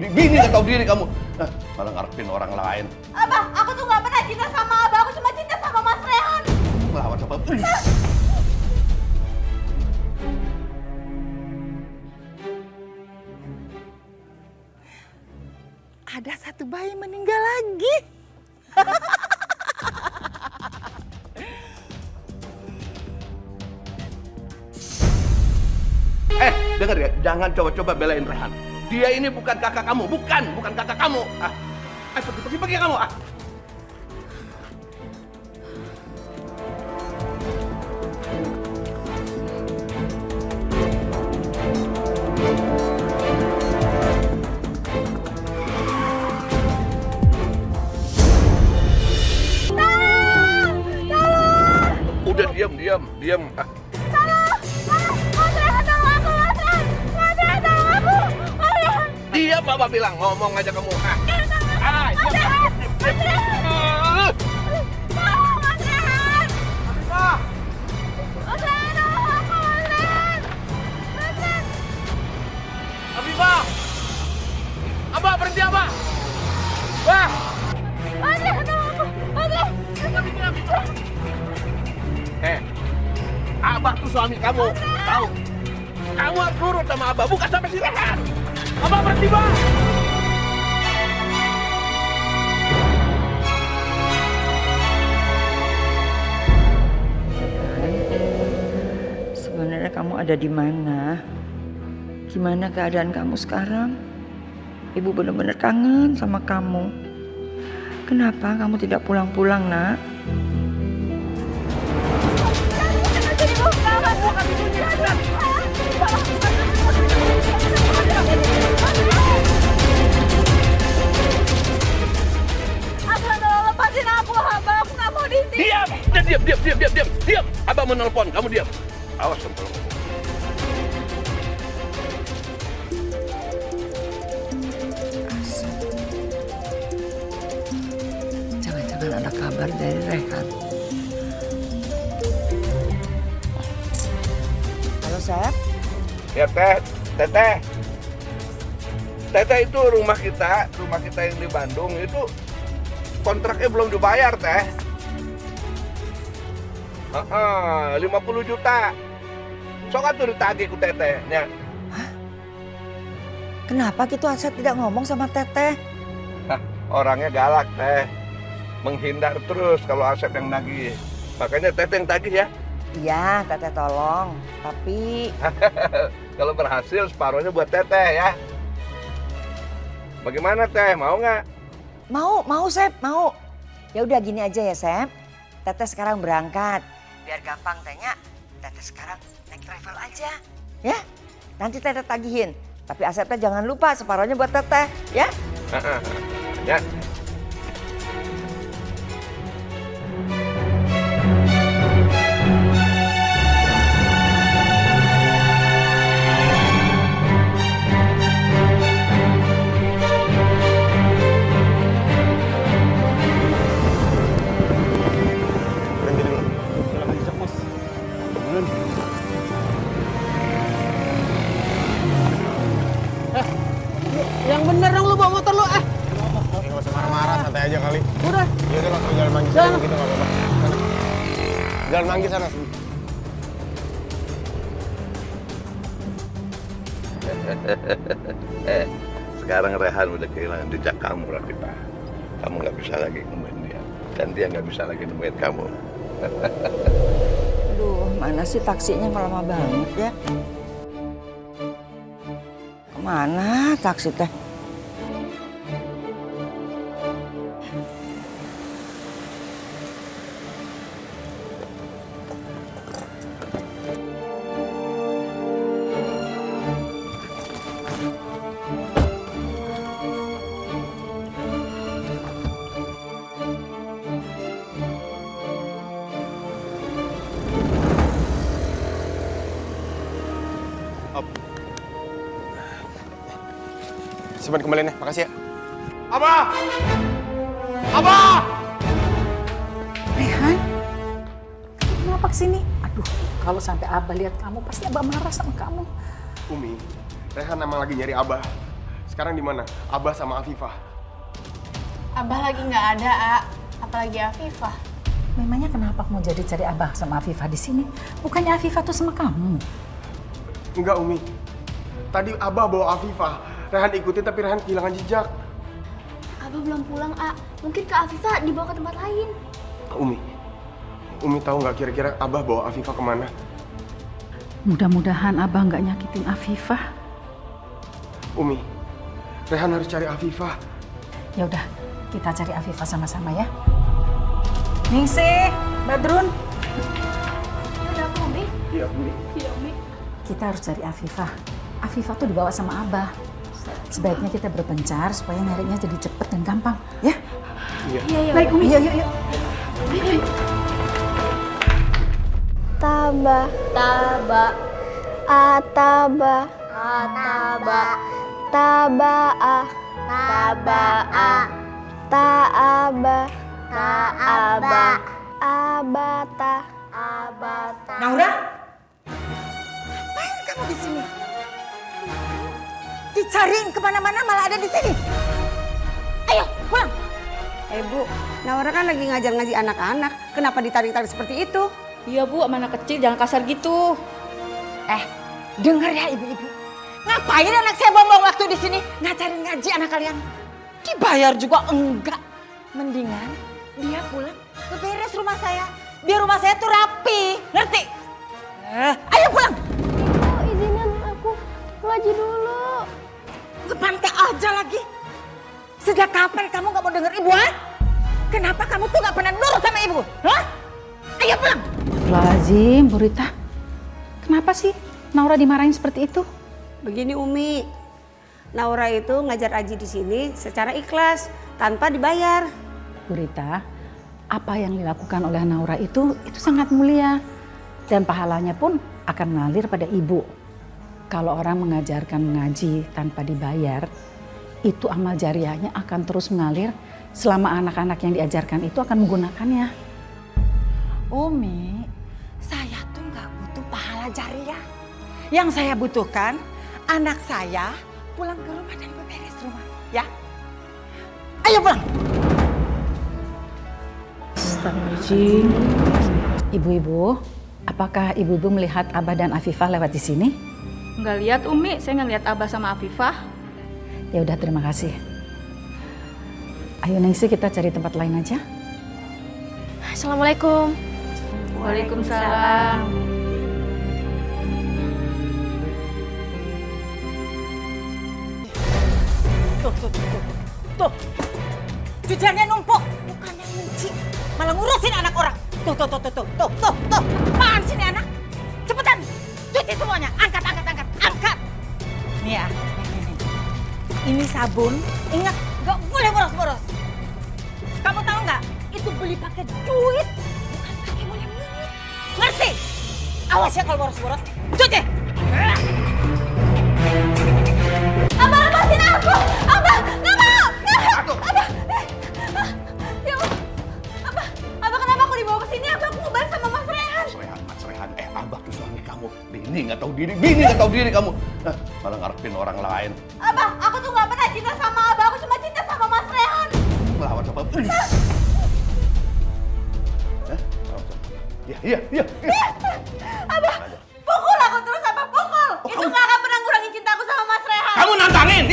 bini gak tahu diri kamu. Malah ngarepin orang lain. Abah, aku tuh gak pernah cinta sama Abah, aku cuma cinta sama Mas Rehan. Melawan sama Ada satu bayi meninggal lagi. Dengar ya, jangan coba-coba belain Rehan. Dia ini bukan kakak kamu, bukan kakak kamu. Pergi kamu. Udah diam. Dia Bapak bilang ngomong aja kamu. Abibah, Abah berhenti Abah. Wah. Abah tuh suami kamu, tahu? Kamu harus nurut sama Abah, bukan sampai si Rehan. Abah berhenti, Bang! Sebenarnya kamu ada di mana? Gimana keadaan kamu sekarang? Ibu benar-benar kangen sama kamu. Kenapa kamu tidak pulang-pulang, Nak? Lepasin aku, Abah. Aku nggak mau di sini. Diam. Abah mau nelpon, kamu diam. Awas kamu kalau ngomong. Jangan-jangan ada kabar dari Rehan. Halo, Sep. Ya, Teteh. Teteh itu rumah kita yang di Bandung itu kontraknya belum dibayar, Teh. 50 juta. Sok atuh ditagih ku Tetehnya. Hah? Kenapa gitu Asep tidak ngomong sama Teteh? Orangnya galak, Teh. Menghindar terus kalau Asep yang nagih. Makanya Teteh yang tagih ya. Iya, Teteh tolong. Tapi kalau berhasil separuhnya buat Teteh ya. Bagaimana, Teh? Mau nggak? mau Sep, mau. Ya udah gini aja ya, Sep. Teteh sekarang berangkat. Biar gampang tanya, Teteh sekarang naik travel aja. Ya? Nanti Teteh tagihin. Tapi Asep teh jangan lupa separuhnya buat Teteh, ya? Ya. Yang bener dong lu bawa motor lu Nggak usah marah-marah, santai aja kali. Udah. Ya udah langsung jalan manggis aja gitu nggak apa-apa. Sana. Jalan manggis sana. Sekarang Rehan udah kehilangan jejak kamu, Rafita. Kamu nggak bisa lagi nemuin dia. Dan dia nggak bisa lagi nemuin kamu. Aduh, mana sih taksinya kok lama banget ya? Kemana taksi teh? Simpan kembaliannya, makasih ya. Abah! Abah! Rehan, kenapa kesini? Aduh, kalau sampai Abah lihat kamu, pasti Abah marah sama kamu. Umi, Rehan emang lagi nyari Abah. Sekarang di mana? Abah sama Afifah. Abah lagi nggak ada, A. Apalagi Afifah. Memangnya kenapa mau jadi cari Abah sama Afifah di sini? Bukannya Afifah tuh sama kamu. Enggak, Umi. Tadi Abah bawa Afifah. Rehan ikutin tapi Rehan kehilangan jejak. Abah belum pulang, A. Mungkin Kak Afifah dibawa ke tempat lain. Umi tahu nggak kira-kira Abah bawa Afifah kemana? Mudah-mudahan Abah nggak nyakitin Afifah. Umi, Rehan harus cari Afifah. Ya udah, kita cari Afifah sama-sama ya. Ningsih, Badrun, Ada apa, Umi? Iya, Umi. Iya, Umi. kita harus cari Afifah. Afifah tuh dibawa sama Abah. Sebaiknya kita berpencar supaya nyarinya jadi cepet dan gampang, ya? Iya. Iya, Baik, Umi. Yuk, yuk, yuk. Taba, taba, ataba, ataba, tabaa, tabaa, taaba, taaba, abata, abata. Naura? Ngapain kamu di sini? Dicariin kemana-mana malah ada di sini. Ayo, pulang. Bu, Naura kan lagi ngajar-ngaji anak-anak. Kenapa ditarik-tarik seperti itu? Iya, Bu. Sama anak kecil jangan kasar gitu. Dengar ya ibu-ibu. Ngapain anak saya buang-buang waktu di sini? Ngajarin ngaji anak kalian. Dibayar juga enggak. Mendingan dia pulang ke beres rumah saya. Biar rumah saya tuh rapi. Ngerti? Ayo pulang. Ibu, izinin aku ngaji dulu. Ngebantai aja lagi. Sejak kapan kamu gak mau denger ibu, ha? Kenapa kamu tuh gak pernah nurut sama ibu? Hah? Ayo pulang. Lazim, Bu Rita. Kenapa sih Naura dimarahin seperti itu? Begini Umi, Naura itu ngajar Aji di sini secara ikhlas, tanpa dibayar. Bu Rita, apa yang dilakukan oleh Naura itu sangat mulia. Dan pahalanya pun akan mengalir pada ibu. Kalau orang mengajarkan mengaji tanpa dibayar, itu amal jariahnya akan terus mengalir selama anak-anak yang diajarkan itu akan menggunakannya. Umi, saya tuh gak butuh pahala jariah. Yang saya butuhkan, anak saya pulang ke rumah dan beberes rumah. Ya? Ayo pulang. Astagfirullahaladzim. Ibu-ibu, apakah ibu-ibu melihat Abah dan Afifah lewat di sini? Nggak lihat, Umi. Saya nggak lihat Abah sama Afifah. Ya udah, terima kasih. Ayo Ningsih, kita cari tempat lain aja. Assalamualaikum. Waalaikumsalam. Tuh, cuciannya numpuk. Bukannya nyuci, malah ngurusin anak orang. Tuh. Apaan sih ini anak? Cepetan, cuci semuanya. Angkat. Nih ya, nih. Ini sabun, ingat gak boleh boros-boros. Kamu tahu nggak? Itu beli pakai duit, bukan pakai mulut. Ngerti? Awas ya kalau boros-boros. Cuci. Abah, lepasin aku! Abah, nggak mau! Abah! Ya Allah. Abah, kenapa aku dibawa ke sini? Abah, aku mau balik sama Mas Rehan. Mas Rehan, Abah tuh suami kamu. Bini nggak tahu diri kamu. Nah, malah ngarepin orang lain. Abah, aku tuh nggak pernah cinta sama Abah. Aku cuma cinta sama Mas Rehan. Melawan sama Iya. Abah, pukul aku terus, Abah, pukul. Itu nggak akan pernah ngurangin cintaku sama Mas Rehan. Kamu nantangin.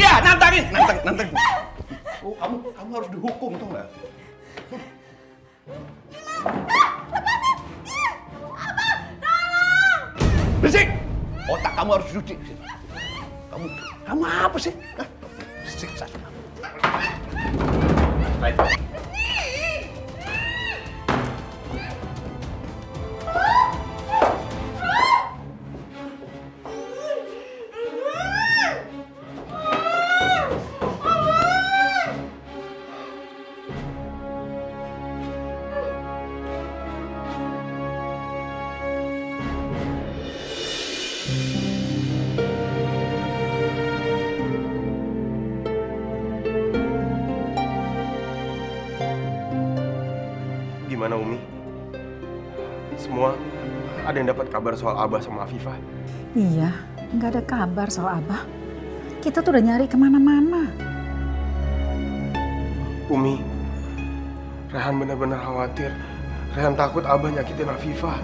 Oh, kamu harus dihukum tuh nggak? Abah, tolong! Berisik! Otak kamu harus cuci. Kamu apa sih? Hah? Siksa kamu. Baik. Gimana Umi? Semua ada yang dapat kabar soal Abah sama Afifah? Iya, nggak ada kabar soal Abah. Kita tuh udah nyari kemana-mana. Umi, Rehan benar-benar khawatir. Rehan takut Abah nyakitin Afifah.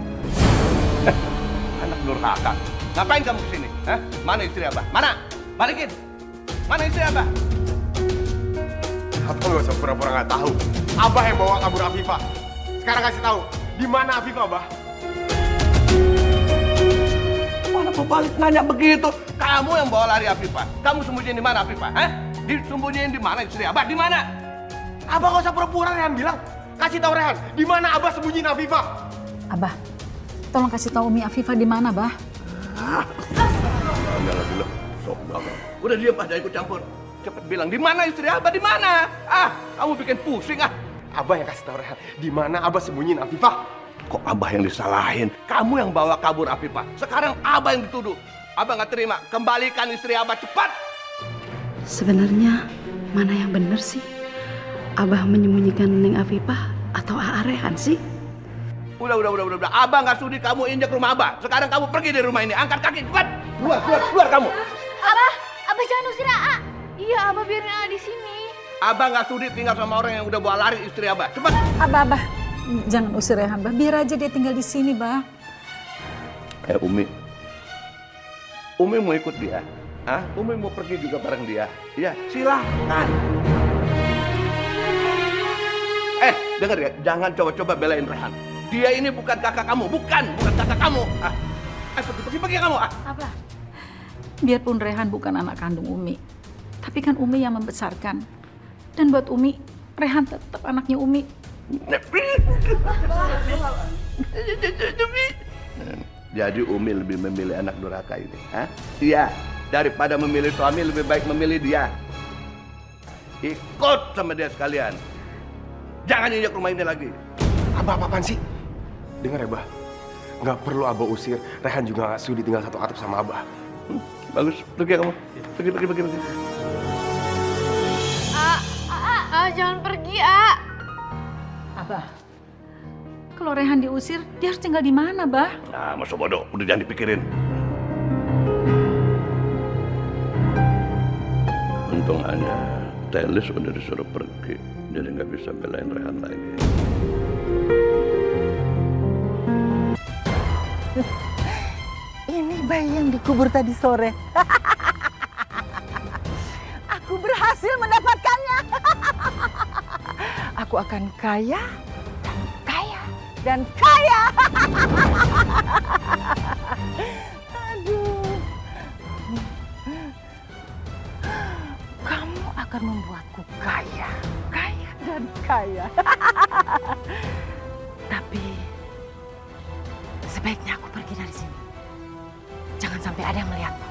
Anak durhaka. Ngapain kamu kesini? Hah? Mana istri Abah? Mana? Balikin. Mana istri Abah? Abah nggak usah pura-pura nggak tahu. Abah yang bawa kabur Afifah. Sekarang kasih tahu, di mana Afifah, Abah? Mana mau balik nanya begitu? Kamu yang bawa lari Afifah. Kamu sembunyiin di mana Afifah? Hah? Disembunyiin di mana istri Abah? Di mana? Abah nggak usah pura-pura, Rehan bilang. Kasih tahu Rehan, di mana Abah sembunyiin Afifah? Abah, tolong kasih tahu Umi Afifah di mana, Bah. Alhamdulillah, sok banget. Udah diam, jangan ikut campur. Cepet bilang, di mana istri Abah? Di mana? Kamu bikin pusing Abah yang kasih tahu Rehan, di mana Abah sembunyiin Afifah? Kok Abah yang disalahin? Kamu yang bawa kabur Afifah. Sekarang Abah yang dituduh. Abah nggak terima. Kembalikan istri Abah cepat. Sebenarnya mana yang benar sih? Abah menyembunyikan Neng Afifah atau Aa Rehan sih? Udah. Abah nggak sudi kamu injak rumah Abah. Sekarang kamu pergi dari rumah ini. Angkat kaki cepat. Keluar kamu. Abah jangan usir Aa. Iya, Abah biarin Aa di sini. Abah nggak sudi tinggal sama orang yang udah bawa lari istri Abah. Cepat. Abah, jangan usir Rehan, Bah. Biar aja dia tinggal di sini, Bah. Umi mau ikut dia? Umi mau pergi juga bareng dia? Iya, silahkan. Dengar ya, jangan coba-coba belain Rehan. Dia ini bukan kakak kamu, bukan kakak kamu. Pergi kamu. Abah, biarpun Rehan bukan anak kandung Umi, tapi kan Umi yang membesarkan. Dan buat Umi, Rehan tetap anaknya Umi. Jadi Umi lebih memilih anak durhaka ini? Iya, daripada memilih suami lebih baik memilih dia. Ikut sama dia sekalian. Jangan injak rumah ini lagi. Abah apaan sih? Dengar ya, Bah. Nggak perlu Abah usir. Rehan juga nggak sudi tinggal satu atap sama Abah. Bagus, pergi kamu. Pergi. Jangan pergi, Abah, kalau Rehan diusir, dia harus tinggal di mana, Bah? Masa bodoh, udah jangan dipikirin. Untung hanya Telis udah disuruh pergi, jadi nggak bisa belain Rehan lagi. Ini bayi yang dikubur tadi sore. Aku berhasil mendapatkannya. Aku akan kaya dan kaya. Aduh. Kamu akan membuatku kaya dan kaya. Tapi sebaiknya aku pergi dari sini. Jangan sampai ada yang melihatku.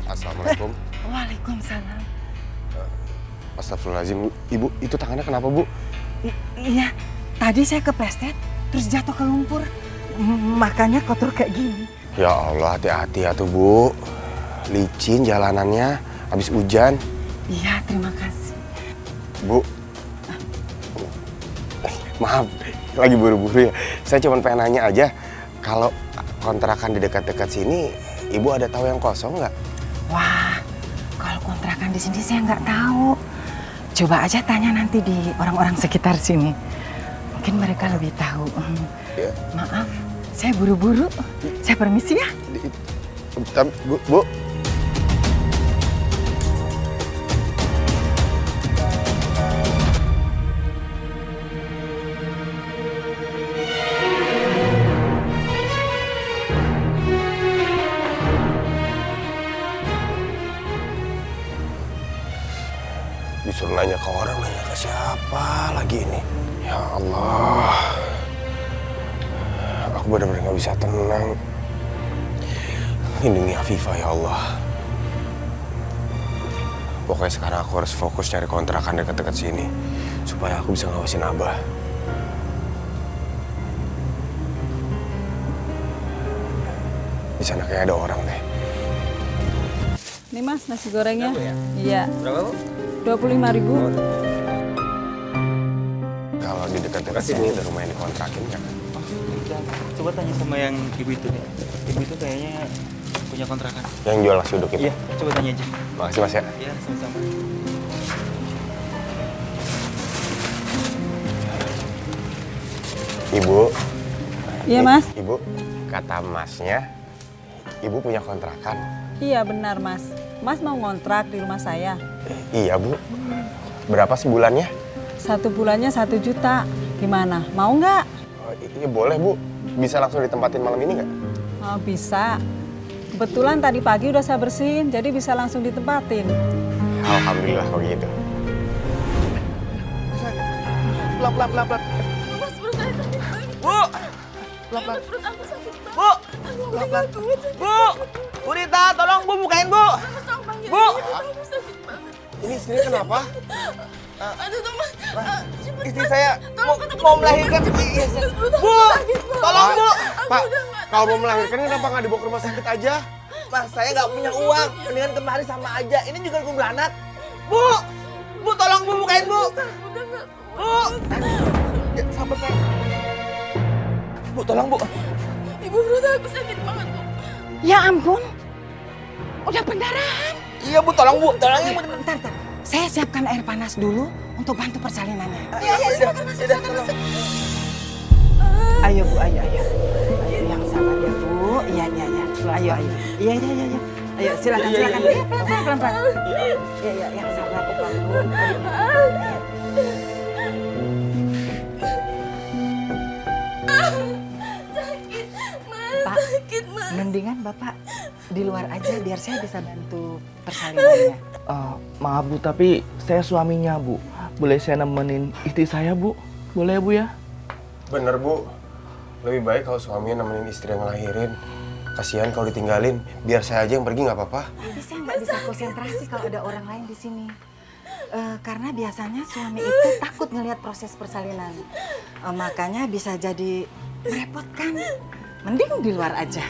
Assalamualaikum. Waalaikumsalam. Astagfirullahaladzim, Ibu, itu tangannya kenapa, Bu? Iya, tadi saya kepleset, terus jatuh ke lumpur. Makanya kotor kayak gini. Ya Allah, hati-hati ya tuh, Bu. Licin jalanannya, habis hujan. Iya, terima kasih. Bu, maaf, lagi buru-buru ya. Saya cuma pengen nanya aja, kalau kontrakan di dekat-dekat sini, Ibu ada tahu yang kosong nggak? Wah, kalau kontrakan di sini saya nggak tahu. Coba aja tanya nanti di orang-orang sekitar sini. Mungkin mereka lebih tahu. Ya. Maaf, saya buru-buru. Saya permisi ya. Bu. Disuruh nanya ke orang, nanya ke siapa lagi ini? Ya Allah, aku benar-benar nggak bisa tenang. Lindungi Afifah ya Allah. Pokoknya sekarang aku harus fokus cari kontrakan dekat-dekat sini supaya aku bisa ngawasin Abah. Di sana kayak ada orang deh. Nih Mas, nasi gorengnya. Iya. Berapa, Bu? 25.000. Kalau kalau di dekat-dekat sini ada rumah yang dikontrakin nggak? Coba tanya sama yang ibu itu deh. Ibu itu kayaknya punya kontrakan. Yang jual nasi uduk itu? Iya, coba tanya aja. Makasih Mas ya. Iya, sama-sama. Ibu. Iya, Mas. Ibu, kata Masnya, Ibu punya kontrakan. Iya benar, Mas. Mas mau ngontrak di rumah saya. Iya, Bu. Berapa sebulannya? 1 bulannya 1 juta. Gimana? Mau nggak? Oh, iya boleh, Bu. Bisa langsung ditempatin malam ini nggak? Oh, bisa. Kebetulan tadi pagi udah saya bersihin, jadi bisa langsung ditempatin. Alhamdulillah kalau gitu. Pelan. Mas, perut saya sakit banget. Bu! Mas, perut aku sakit banget. Bu! Pelan-pelan. Bu! Bu Rita, tolong Bu bukain Bu! Mas, tolong panggil Bu! ibu, aku sakit banget. Ini istrinya kenapa? Aduh, Mas. Cepet, Istri Mas. saya Tolong ketemu mau ibu, melahirkan. Mas. Cepet, Mas, perut aku Bu! sakit banget. Tolong Bu! Pak, kalau mau melahirkan kenapa nggak dibawa ke rumah sakit aja? Mas, saya nggak punya uang. Mendingan kemari sama aja. Ini juga gue beranak. Bu! Bu, tolong Bu bukain Bu! Udah nggak Bu! Ya, sabar saya. Bu, tolong Bu. Ibu, perut aku sakit banget, Bu. Ya ampun, udah pendarahan. Iya Bu, tolong Bu. Tolongin Bu. Bentar. Saya siapkan air panas dulu untuk bantu persalinannya. Iya, silakan masuk, silakan masuk. Ayo Bu, ayo. Ayo yang sabar ya Bu. Iya. Ayo. Iya. Ayo silakan. Iya, pelan-pelan. Iya, yang sabar Bu. Sakit, Mas. Pak, Sakit, Mas. mendingan Bapak di luar aja biar saya bisa bantu persalinannya. Maaf Bu, tapi saya suaminya Bu. Boleh saya nemenin istri saya Bu? Boleh Bu ya? Bener, Bu. Lebih baik kalau suaminya nemenin istri yang ngelahirin. Kasihan kalau ditinggalin. Biar saya aja yang pergi nggak apa-apa. Tapi saya nggak bisa konsentrasi kalau ada orang lain di sini. Karena biasanya suami itu takut ngelihat proses persalinan. Makanya bisa jadi merepotkan. Mending di luar aja.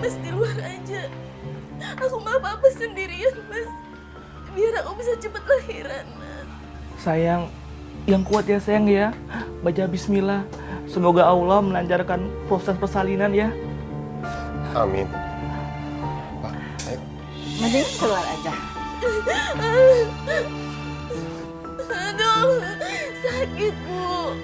Mas, di luar aja. Aku mau apa-apa sendirian, Mas. Biar aku bisa cepat lahiran, Mas. Sayang, yang kuat ya sayang ya. Baca bismillah. Semoga Allah melancarkan proses persalinan ya. Amin. Pak, ayo. Mending keluar aja. Aduh, sakit, Bu.